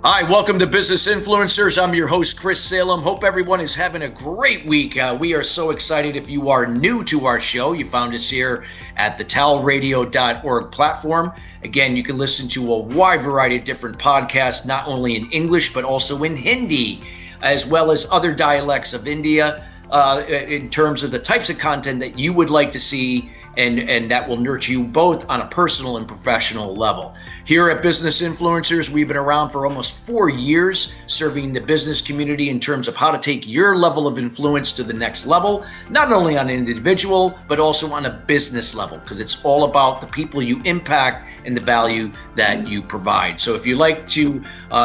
Hi, welcome to Business Influencers. I'm your host, Chris Salem. Hope everyone is having a great week. We are so excited. If you are new to our show, you found us here at the talradio.org platform. Again, you can listen to a wide variety of different podcasts, not only in English, but also in Hindi, as well as other dialects of India, in terms of the types of content that you would like to see and that will nurture you both on a personal and professional level. Here at Business Influencers, we've been around for almost 4 years, serving the business community in terms of how to take your level of influence to the next level, not only on an individual, but also on a business level, because it's all about the people you impact and the value that you provide. So if you'd like to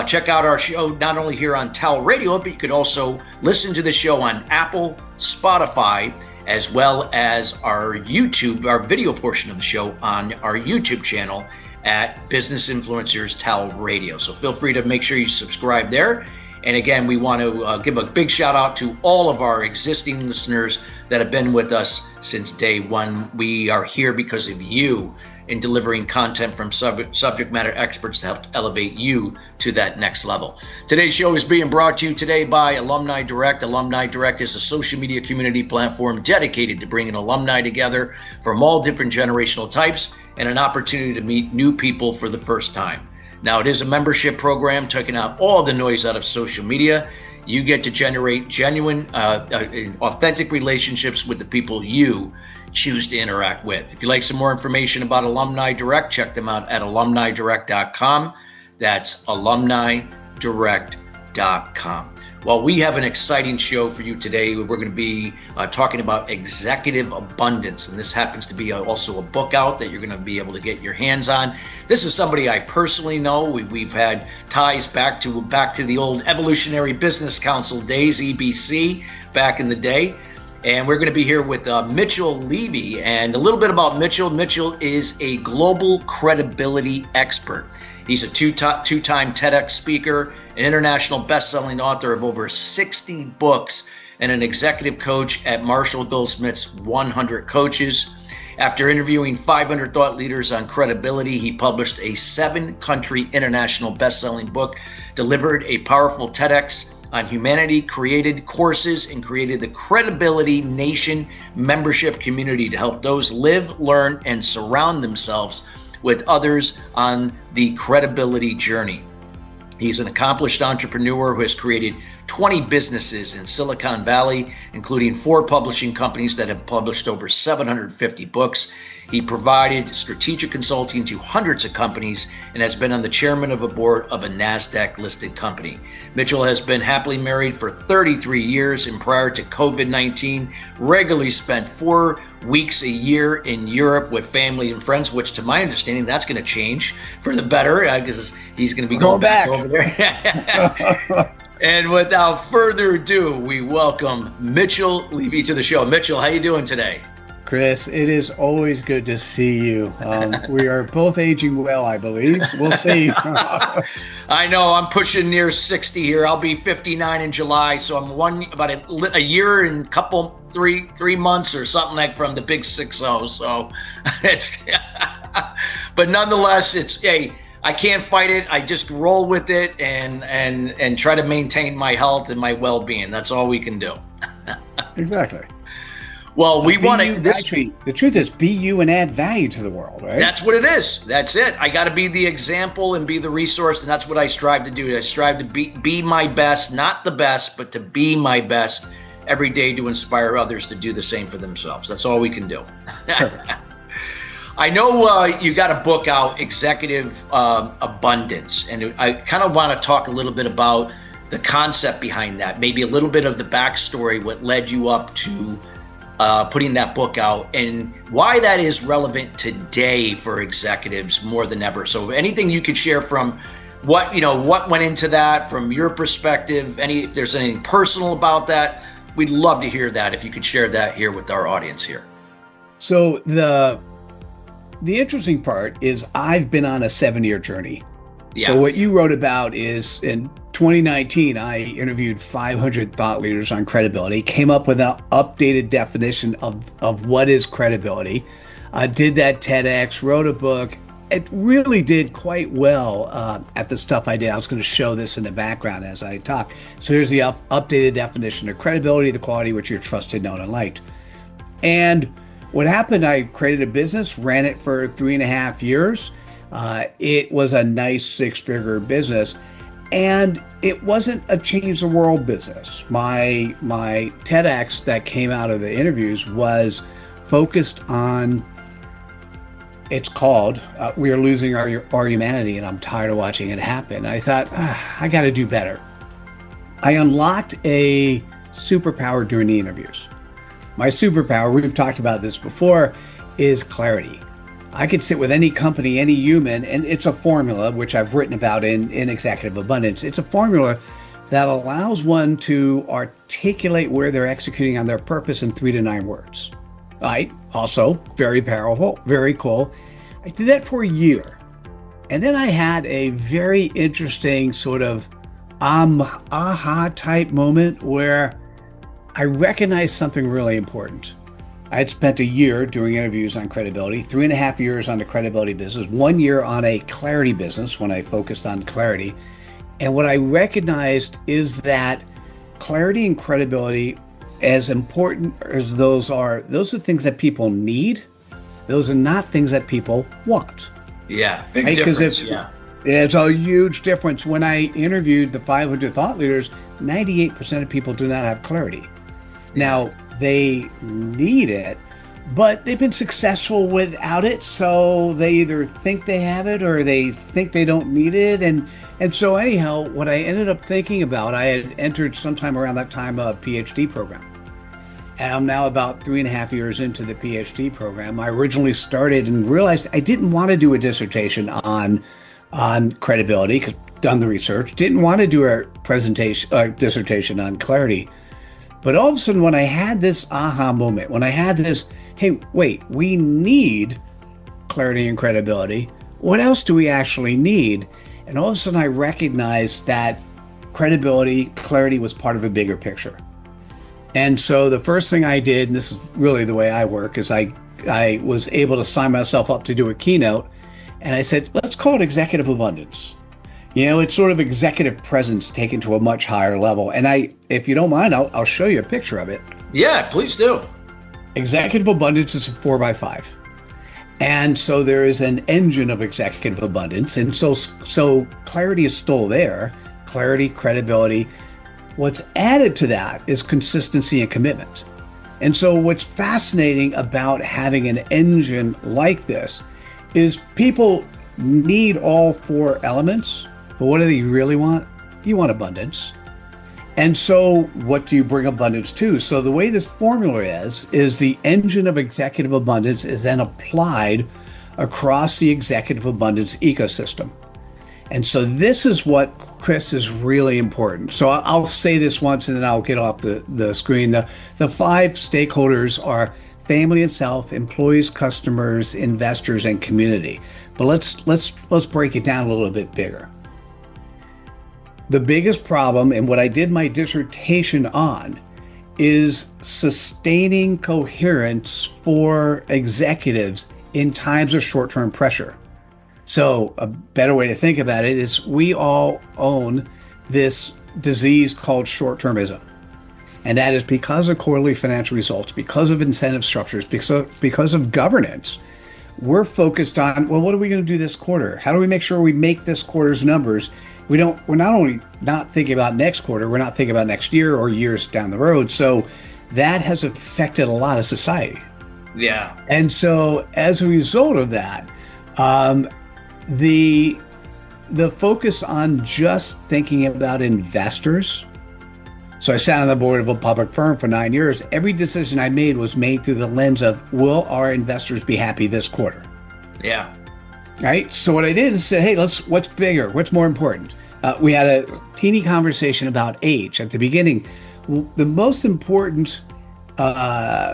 check out our show, not only here on Tal Radio, but you could also listen to the show on Apple, Spotify, as well as our YouTube, our video portion of the show on our YouTube channel at Business Influencers Tal Radio. So feel free to make sure you subscribe there. And again, we want to give a big shout out to all of our existing listeners that have been with us since day one. We are here because of you in delivering content from subject matter experts to help elevate you to that next level. Today's show is being brought to you today by Alumni Direct. Alumni Direct is a social media community platform dedicated to bringing alumni together from all different generational types and an opportunity to meet new people for the first time. Now, it is a membership program taking out all the noise out of social media. You get to generate genuine, authentic relationships with the people you choose to interact with. If you'd like some more information about Alumni Direct, check them out at alumnidirect.com. That's alumnidirect.com. Well, we have an exciting show for you today. We're going to be talking about executive abundance, and this happens to be also a book out that you're going to be able to get your hands on. This is somebody I personally know. We've had ties back to the old Evolutionary Business Council days, EBC, back in the day. And we're going to be here with Mitchell Levy. And a little bit about Mitchell. Mitchell is a global credibility expert. He's a two-time TEDx speaker, an international best-selling author of over 60 books, and an executive coach at Marshall Goldsmith's 100 Coaches. After interviewing 500 thought leaders on credibility, he published a 7-country international best-selling book, delivered a powerful TEDx on humanity, created courses, and created the Credibility Nation membership community to help those live, learn, and surround themselves with others on the credibility journey. He's an accomplished entrepreneur who has created 20 businesses in Silicon Valley, including 4 publishing companies that have published over 750 books. He provided strategic consulting to hundreds of companies and has been on the chairman of a board of a NASDAQ-listed company. Mitchell has been happily married for 33 years and prior to COVID-19, regularly spent 4 weeks a year in Europe with family and friends, which to my understanding, that's going to change for the better because he's going to be going back over there. And without further ado, we welcome Mitchell Levy to the show. Mitchell, how you doing today? Chris, it is always good to see you. We are both aging well, I believe. We'll see. I know I'm pushing near 60 here. I'll be 59 in July, so I'm about a year and three months or something like from the big 6-0. So it's, but nonetheless, I can't fight it. I just roll with it and try to maintain my health and my well-being. That's all we can do. Exactly. Well, we want to. Actually, the truth is, be you and add value to the world, right? That's what it is. That's it. I got to be the example and be the resource, and that's what I strive to do. I strive to be my best, not the best, but to be my best every day to inspire others to do the same for themselves. That's all we can do. Perfect. I know you got a book out, Executive Abundance, and I kind of want to talk a little bit about the concept behind that, maybe a little bit of the backstory, what led you up to putting that book out and why that is relevant today for executives more than ever. So anything you could share from what went into that from your perspective, if there's anything personal about that, we'd love to hear that if you could share that here with our audience here. So the interesting part is I've been on a 7-year journey Yeah. So what you wrote about is in 2019, I interviewed 500 thought leaders on credibility, came up with an updated definition of what is credibility. I did that TEDx, wrote a book. It really did quite well at the stuff I did. I was going to show this in the background as I talk. So here's the updated definition of credibility, the quality which you're trusted, known, and liked. And what happened, I created a business, ran it for 3.5 years. It was a nice 6-figure business, and it wasn't a change the world business. My TEDx that came out of the interviews was focused on, it's called We Are Losing Our Humanity, and I'm tired of watching it happen. I thought, I got to do better. I unlocked a superpower during the interviews. My superpower, we've talked about this before, is clarity. I could sit with any company, any human, and it's a formula, which I've written about in Executive Abundance. It's a formula that allows one to articulate where they're executing on their purpose in 3 to 9 words. Right? Also, very powerful, very cool. I did that for a year. And then I had a very interesting sort of aha type moment where I recognized something really important. I had spent a year doing interviews on credibility, 3.5 years on the credibility business, 1 year on a clarity business when I focused on clarity. And what I recognized is that clarity and credibility, as important as those are things that people need. Those are not things that people want. Yeah, big difference. It's a huge difference. When I interviewed the 500 thought leaders, 98% of people do not have clarity. Now, they need it, but they've been successful without it. So they either think they have it or they think they don't need it. And so anyhow, what I ended up thinking about, I had entered sometime around that time a PhD program. And I'm now about 3.5 years into the PhD program. I originally started and realized I didn't want to do a dissertation on credibility, because I've done the research. Didn't want to do a dissertation on clarity. But all of a sudden, when I had this aha moment, when I had this, hey, wait, we need clarity and credibility. What else do we actually need? And all of a sudden, I recognized that credibility, clarity was part of a bigger picture. And so the first thing I did, and this is really the way I work, is I was able to sign myself up to do a keynote. And I said, let's call it Executive Abundance. You know, it's sort of executive presence taken to a much higher level. And if you don't mind, I'll show you a picture of it. Yeah, please do. Executive Abundance is a 4x5. And so there is an engine of executive abundance. And so clarity is still there. Clarity, credibility. What's added to that is consistency and commitment. And so what's fascinating about having an engine like this is people need all 4 elements, but what do they really want? You want abundance. And so what do you bring abundance to? So the way this formula is the engine of executive abundance is then applied across the executive abundance ecosystem. And so this is what, Chris, is really important. So I'll say this once and then I'll get off the screen. The 5 stakeholders are family and self, employees, customers, investors, and community. But let's break it down a little bit bigger. The biggest problem, and what I did my dissertation on, is sustaining coherence for executives in times of short-term pressure. So a better way to think about it is we all own this disease called short-termism. And that is because of quarterly financial results, because of incentive structures, because of governance. We're focused on, well, what are we going to do this quarter? How do we make sure we make this quarter's numbers? We're not only not thinking about next quarter, we're not thinking about next year or years down the road. So that has affected a lot of society. Yeah. And so as a result of that, the focus on just thinking about investors. So I sat on the board of a public firm for 9 years. Every decision I made was made through the lens of, will our investors be happy this quarter? Yeah. Right. So what I did is said, hey, what's bigger? What's more important? We had a teeny conversation about age at the beginning. The most important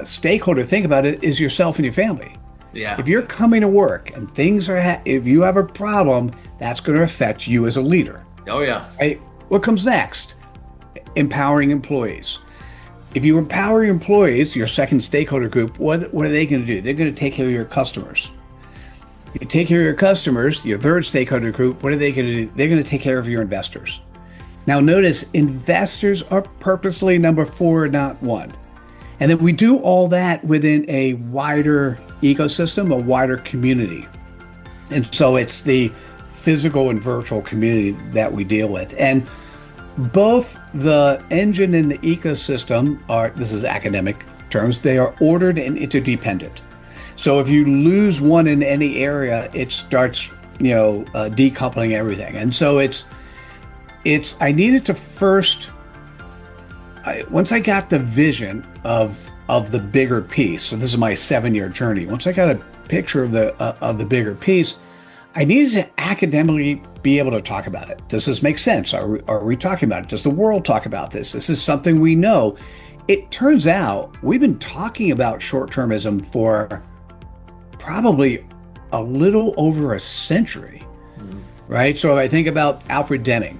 stakeholder, think about it, is yourself and your family. Yeah. If you're coming to work and things are, if you have a problem, that's going to affect you as a leader. Oh, yeah. Right? What comes next? Empowering employees. If you empower your employees, your second stakeholder group, what are they going to do? They're going to take care of your customers. You take care of your customers, your third stakeholder group, what are they going to do? They're going to take care of your investors. Now notice, investors are purposely number 4, not 1. And then we do all that within a wider ecosystem, a wider community. And so it's the physical and virtual community that we deal with. And both the engine and the ecosystem are, this is academic terms, they are ordered and interdependent. So if you lose one in any area, it starts, decoupling everything. And so I needed to first, once I got the vision of the bigger piece, so this is my 7-year journey. Once I got a picture of the bigger piece, I needed to academically be able to talk about it. Does this make sense? Are we talking about it? Does the world talk about this? This is something we know. It turns out we've been talking about short-termism for probably a little over a century, right? So I think about Alfred Deming.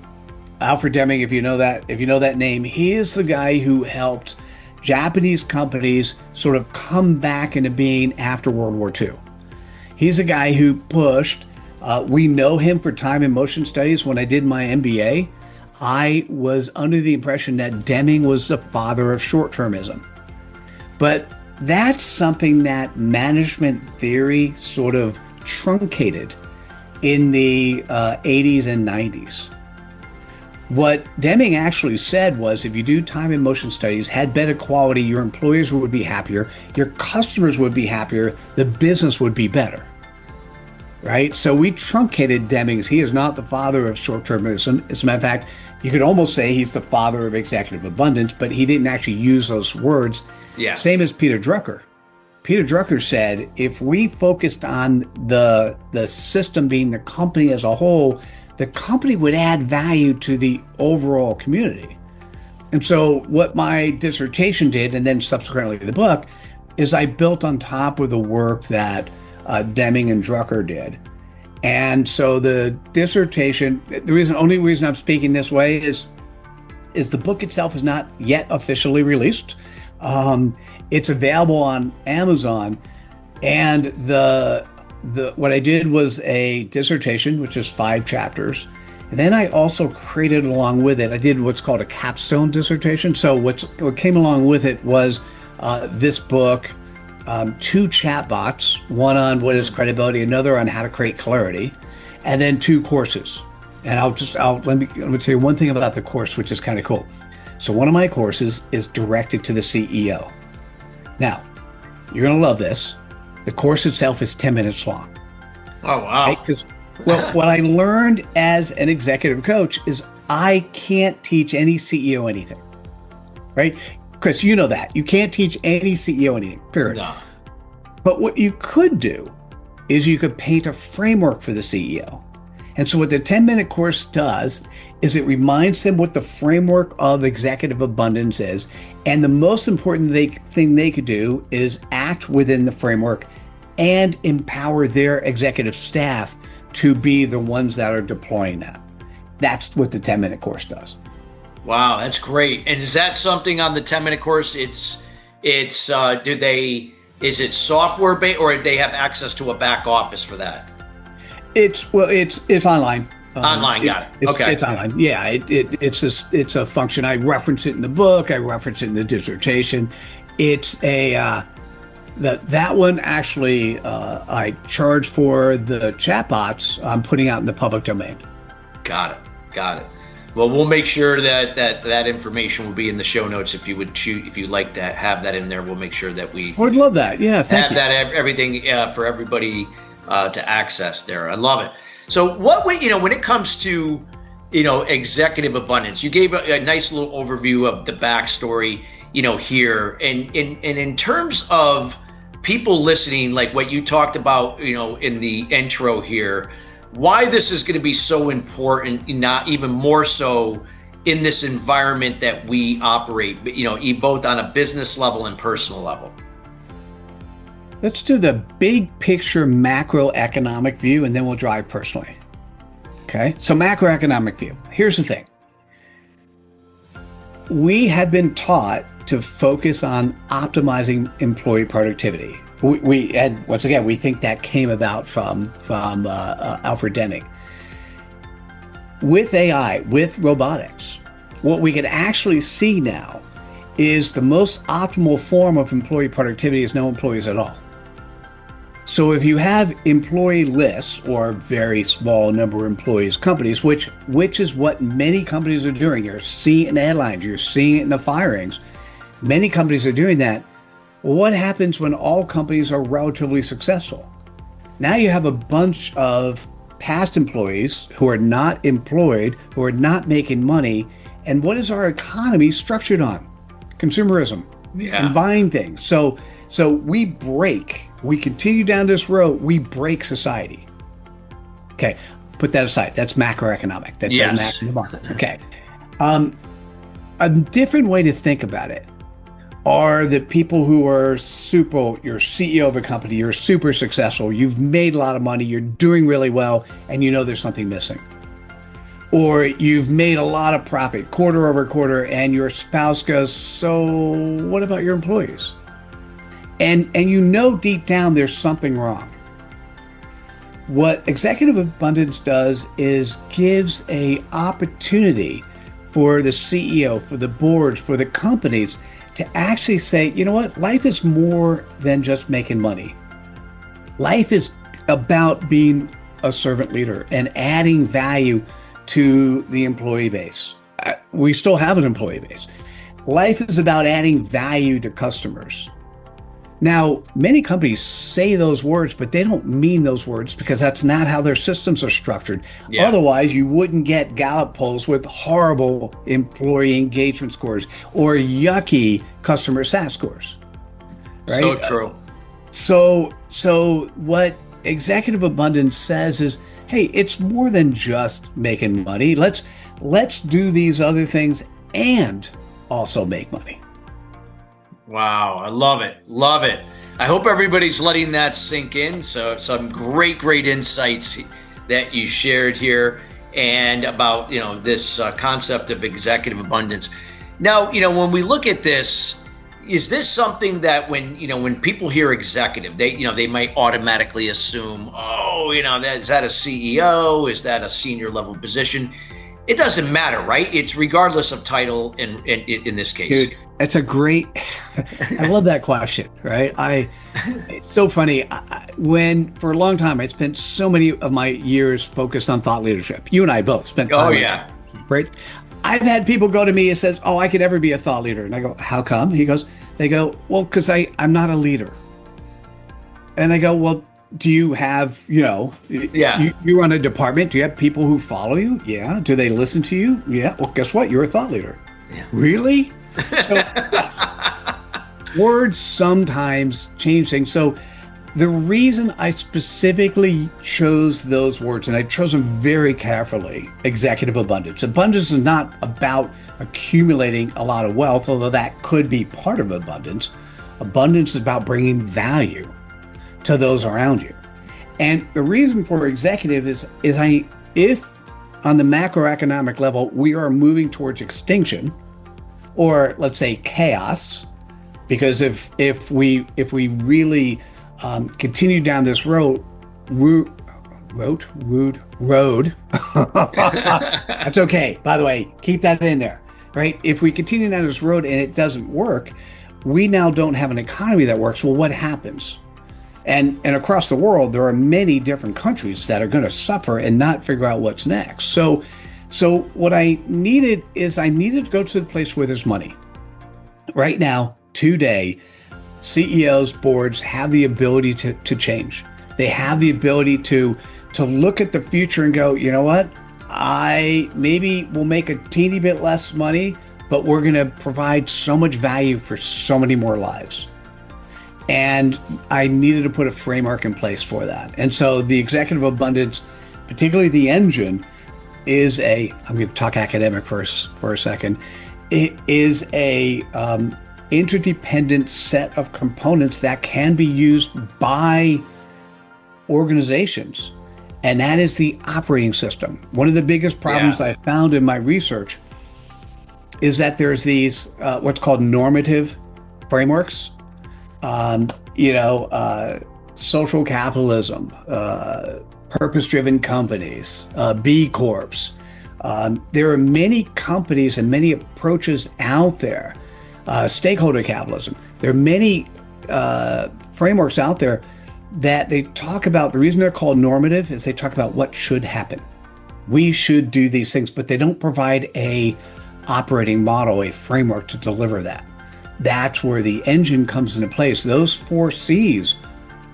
Alfred Deming, if you know that name, he is the guy who helped Japanese companies sort of come back into being after World War II. He's a guy who pushed. We know him for time and motion studies. When I did my MBA, I was under the impression that Deming was the father of short-termism. But that's something that management theory sort of truncated in the 80s and 90s. What Deming actually said was, if you do time and motion studies, had better quality, your employers would be happier, your customers would be happier, the business would be better. Right? So we truncated Deming's. He is not the father of short-termism. As a matter of fact, you could almost say he's the father of executive abundance, but he didn't actually use those words. Yeah. Same as Peter Drucker. Peter Drucker said, if we focused on the system being the company as a whole, the company would add value to the overall community. And so what my dissertation did, and then subsequently the book, is I built on top of the work that Deming and Drucker did. And so the dissertation, only reason I'm speaking this way is the book itself is not yet officially released. It's available on Amazon, and what I did was a dissertation, which is 5 chapters. And then I also created along with it, I did what's called a capstone dissertation. So what came along with it was this book, 2 chatbots, one on what is credibility, another on how to create clarity, and then 2 courses. And let me tell you one thing about the course, which is kind of cool. So one of my courses is directed to the CEO. Now, you're going to love this. The course itself is 10 minutes long. Oh, wow. Right? 'Cause, well, what I learned as an executive coach is I can't teach any CEO anything, right? Chris, you know that. You can't teach any CEO anything, period. No. But what you could do is you could paint a framework for the CEO. And so what the 10-minute course does is it reminds them what the framework of executive abundance is. And the most important thing they could do is act within the framework and empower their executive staff to be the ones that are deploying that. That's what the 10-minute course does. Wow, that's great. And is that something on the 10-minute course? Is it software based, or do they have access to a back office for that? It's online. Online, got it. Okay. It's online. Yeah, it's a function. I reference it in the book. I reference it in the dissertation. It's that one actually I charge for. The chatbots I'm putting out in the public domain. Got it. Well, we'll make sure that information will be in the show notes. If you'd like to have that in there, we'll make sure that we would love that. Yeah, thank you. Have that everything for everybody to access there. I love it. So when it comes to executive abundance, you gave a nice little overview of the backstory here, and in terms of people listening, like what you talked about in the intro here, why this is going to be so important, not even more so in this environment that we operate, both on a business level and personal level. Let's do the big picture macroeconomic view, and then we'll drive personally. Okay, so macroeconomic view. Here's the thing. We have been taught to focus on optimizing employee productivity. And once again, we think that came about from Alfred Deming. With AI, with robotics, what we can actually see now is the most optimal form of employee productivity is no employees at all. So if you have employee lists or very small number of employees companies, which is what many companies are doing. You're seeing it in the headlines, you're seeing it in the firings. Many companies are doing that. What happens when all companies are relatively successful? Now you have a bunch of past employees who are not employed, who are not making money. And what is our economy structured on? Consumerism and buying things. So we continue down this road, we break society. Okay, put that aside. That's macroeconomic. That doesn't happen in the market. Okay. A different way to think about it are the people who are you're CEO of a company, you're super successful, you've made a lot of money, you're doing really well, and you know there's something missing. Or you've made a lot of profit quarter over quarter, and your spouse goes, so what about your employees? And you know deep down there's something wrong. What executive abundance does is gives an opportunity for the CEO, for the boards, for the companies to actually say, you know what, life is more than just making money. Life is about being a servant leader and adding value to the employee base. We still have an employee base. Life is about adding value to customers. Now, many companies say those words, but they don't mean those words because that's not how their systems are structured. Yeah. Otherwise, you wouldn't get Gallup polls with horrible employee engagement scores or yucky customer sat scores. Right? So true. So what executive abundance says is, hey, it's more than just making money. Let's do these other things and also make money. Wow, I love it. Love it. I hope everybody's letting that sink in. So some great insights that you shared here and about, this concept of executive abundance. Now, when we look at this, is this something that when people hear executive, they might automatically assume, is that a CEO? Is that a senior level position? It doesn't matter, right? It's regardless of title in this case. Dude, it's a great, I love that question, right? It's so funny. For a long time, I spent so many of my years focused on thought leadership. You and I both spent time. Oh, yeah. Right? I've had people go to me and says, I could never be a thought leader. And I go, how come? They go, well, because I'm not a leader. And I go, well, do you have, you run a department? Do you have people who follow you? Yeah. Do they listen to you? Yeah. Well, guess what? You're a thought leader. Yeah. Really? So, yes. Words sometimes change things. So the reason I specifically chose those words, and I chose them very carefully, executive abundance. Abundance is not about accumulating a lot of wealth, although that could be part of abundance. Abundance is about bringing value to those around you. And the reason for executive is if on the macroeconomic level, we are moving towards extinction, or let's say chaos, because if we really continue down this road, that's okay. By the way, keep that in there, right? If we continue down this road and it doesn't work, we now don't have an economy that works. Well, what happens? And across the world, there are many different countries that are going to suffer and not figure out what's next. So what I needed to go to the place where there's money. Right now, today, CEOs, boards have the ability to change. They have the ability to look at the future and go, you know what? I maybe will make a teeny bit less money, but we're going to provide so much value for so many more lives. And I needed to put a framework in place for that. And so the executive abundance, particularly the engine, is I'm going to talk academic for a second. It is interdependent set of components that can be used by organizations. And that is the operating system. One of the biggest problems I found in my research is that there's these what's called normative frameworks, social capitalism, purpose-driven companies, B Corps. There are many companies and many approaches out there, stakeholder capitalism. There are many frameworks out there that they talk about. The reason they're called normative is they talk about what should happen. We should do these things, but they don't provide a operating model, a framework to deliver that. That's where the engine comes into place. Those 4 C's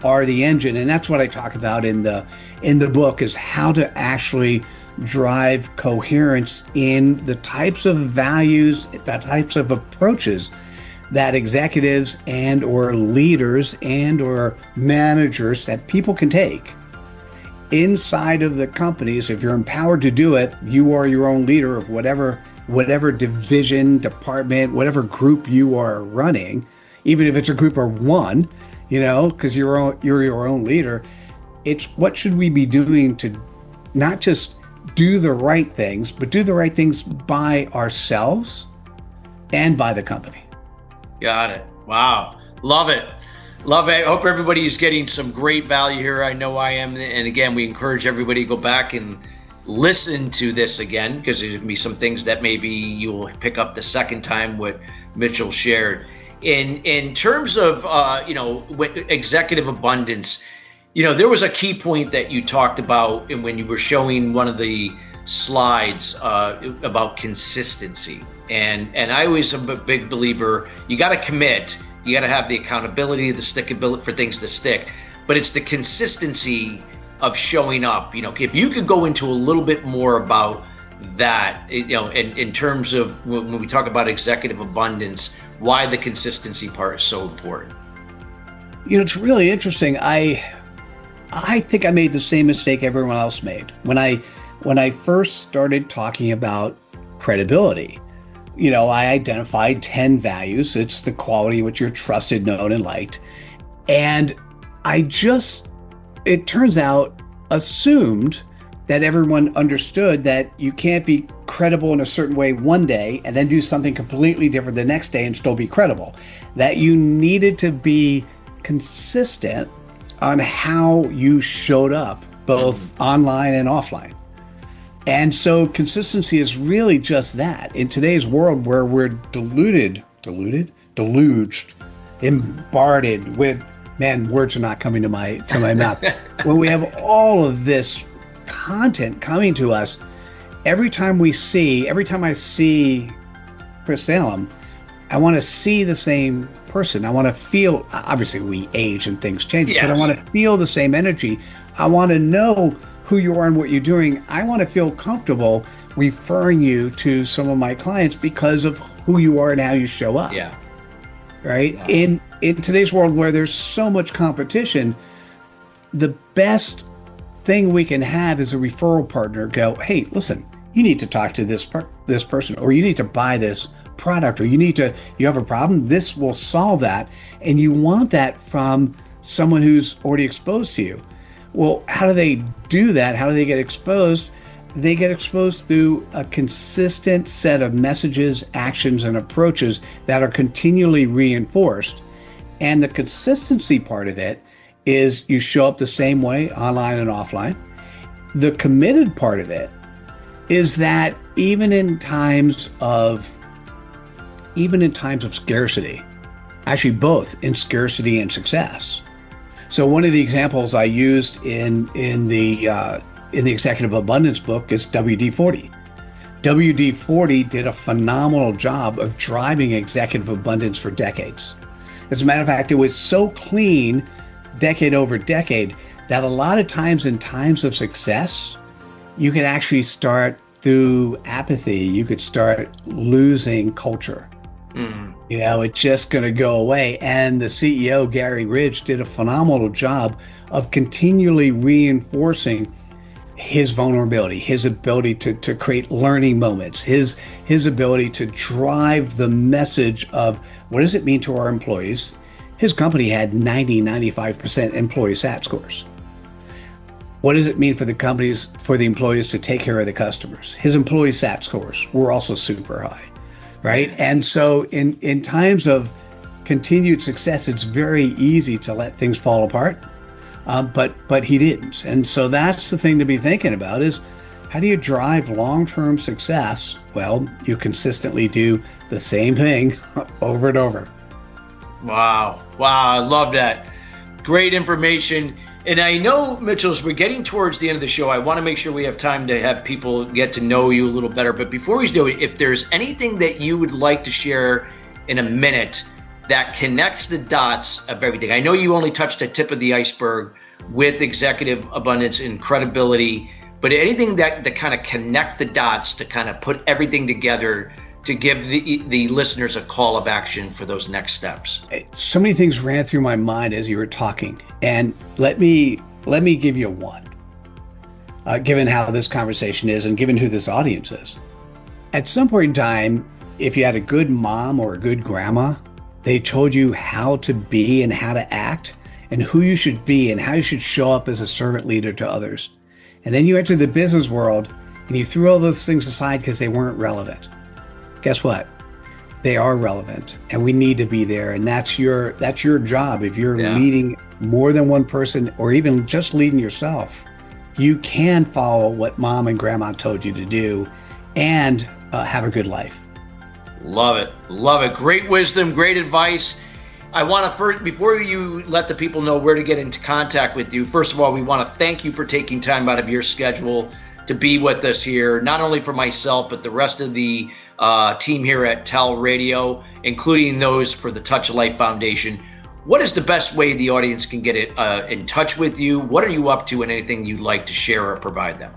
are the engine, and that's what I talk about in the book, is how to actually drive coherence in the types of values, the types of approaches that executives and or leaders and or managers, that people can take inside of the companies. If you're empowered to do it, you are your own leader of whatever division, department, whatever group you are running, even if it's a group of 1, because you're your own leader. It's what should we be doing to not just do the right things, but do the right things by ourselves and by the company. Got it. Wow. Love it. Love it. I hope everybody is getting some great value here. I know I am. And again, we encourage everybody to go back and listen to this again, because there's going to be some things that maybe you'll pick up the second time what Mitchell shared. In terms of, executive abundance, there was a key point that you talked about when you were showing one of the slides about consistency. And I always am a big believer, you got to commit, you got to have the accountability, the stickability for things to stick, but it's the consistency of showing up. If you could go into a little bit more about that, in terms of when we talk about executive abundance, why the consistency part is so important. It's really interesting. I think I made the same mistake everyone else made. When I first started talking about credibility, I identified 10 values. It's the quality in which you're trusted, known, and liked. And it turns out, assumed that everyone understood that you can't be credible in a certain way one day and then do something completely different the next day and still be credible. That you needed to be consistent on how you showed up, both online and offline. And so consistency is really just that. In today's world where we're deluged, bombarded with, words are not coming to my mouth. When we have all of this content coming to us, every time I see Chris Salem, I want to see the same person. I want to feel, obviously we age and things change, but I want to feel the same energy. I want to know who you are and what you're doing. I want to feel comfortable referring you to some of my clients because of who you are and how you show up. Yeah. Right? Yeah. In today's world where there's so much competition, the best thing we can have is a referral partner go, hey, listen, you need to talk to this person, or you need to buy this product, or you have a problem, this will solve that. And you want that from someone who's already exposed to you. Well, how do they do that? How do they get exposed? They get exposed through a consistent set of messages, actions, and approaches that are continually reinforced. And the consistency part of it is you show up the same way online and offline. The committed part of it is that even in times of scarcity, actually both in scarcity and success. So one of the examples I used in the Executive Abundance book is WD-40. WD-40 did a phenomenal job of driving executive abundance for decades. As a matter of fact, it was so clean decade over decade that a lot of times in times of success, you could actually start through apathy. You could start losing culture. It's just going to go away. And the CEO, Gary Ridge, did a phenomenal job of continually reinforcing, his vulnerability, his ability to create learning moments, his ability to drive the message of what does it mean to our employees. His company had 95% employee SAT scores. What does it mean for the employees to take care of the customers? His employee SAT scores were also super high, right? And so in times of continued success, it's very easy to let things fall apart. But he didn't. And so that's the thing to be thinking about is how do you drive long-term success? Well, you consistently do the same thing over and over. Wow. I love that. Great information. And I know, Mitchell, as we're getting towards the end of the show, I want to make sure we have time to have people get to know you a little better. But before we do it, if there's anything that you would like to share in a minute that connects the dots of everything. I know you only touched the tip of the iceberg with executive abundance and credibility, but anything that kind of connect the dots to kind of put everything together to give the listeners a call of action for those next steps. So many things ran through my mind as you were talking, and let me give you one, given how this conversation is and given who this audience is. At some point in time, if you had a good mom or a good grandma, they told you how to be and how to act and who you should be and how you should show up as a servant leader to others. And then you enter the business world and you threw all those things aside because they weren't relevant. Guess what? They are relevant and we need to be there. And that's your job. If you're leading more than one person or even just leading yourself, you can follow what mom and grandma told you to do and have a good life. Love it. Great wisdom, great advice. I want to first, before you let the people know where to get into contact with you, first of all, we want to thank you for taking time out of your schedule to be with us here, not only for myself, but the rest of the team here at TEL Radio, including those for the Touch of Life Foundation. What is the best way the audience can get in touch with you? What are you up to and anything you'd like to share or provide them?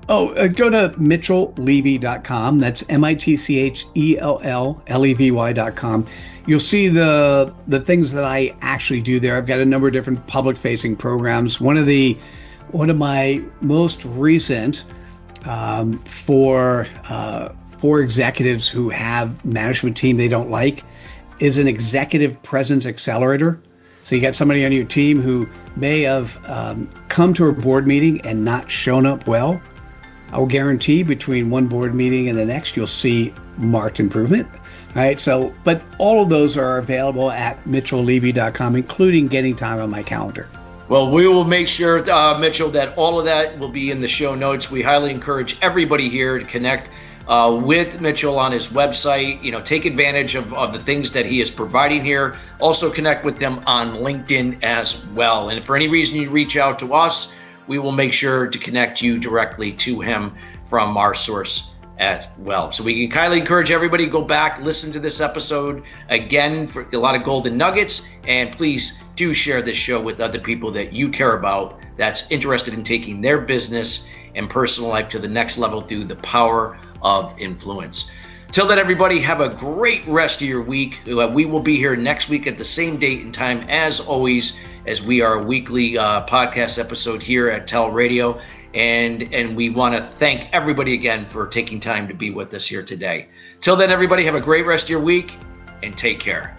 Go to mitchelllevy.com. That's mitchellllevy.com. You'll see the things that I actually do there. I've got a number of different public-facing programs. One of my most recent for executives who have management team they don't like is an executive presence accelerator. So you got somebody on your team who may have come to a board meeting and not shown up well. I will guarantee between one board meeting and the next, you'll see marked improvement. All right. So, but all of those are available at mitchellllevy.com, including getting time on my calendar. Well, we will make sure, Mitchell, that all of that will be in the show notes. We highly encourage everybody here to connect with Mitchell on his website. Take advantage of the things that he is providing here. Also connect with them on LinkedIn as well. And if for any reason you reach out to us, we will make sure to connect you directly to him from our source as well. So we can highly encourage everybody to go back, listen to this episode again for a lot of golden nuggets, and please do share this show with other people that you care about that's interested in taking their business and personal life to the next level through the power of influence. Till then, everybody, have a great rest of your week. We will be here next week at the same date and time as always, as we are a weekly podcast episode here at TEL Radio. And we want to thank everybody again for taking time to be with us here today. Till then, everybody, have a great rest of your week and take care.